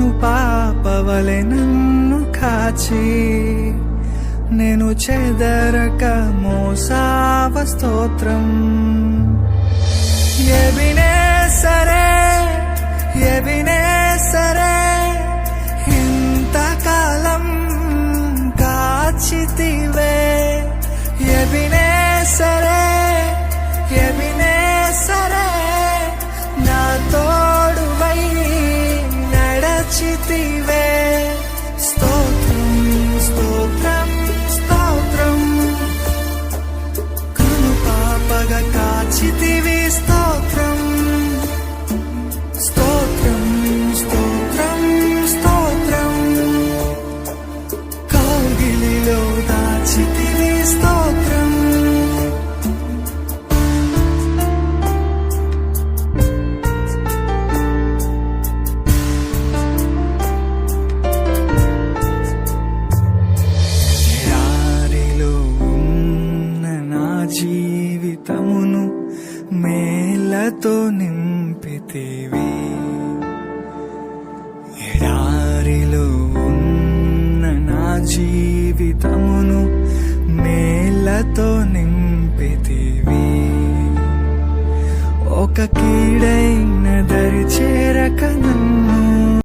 కను పాపవలె నన్ను కాచి నేను చెదరక మోసావ స్తోత్రం. ఎబినేసరే ఎబినేసరే ఇంతకాలం కాచితివే. ఎబినేసరే ఎబినేసరే నా తోడువై నడచితివే. స్తోత్రం స్తోత్రం స్తోత్రం కను పాపగా కాచితివి. స్తోత్రం స్తోత్రం స్తోత్రం స్తోత్రం కౌగిలిలో దాచితివి. స్తోత్రం ఎడారిలో ఉన్న నా జీవితమును మేలతో నింపితివి. ఎడారిలో ఉన్న నా జీవితమును మేలతో నింపితివి. ఒక కీడైన దరి చేరక నన్ను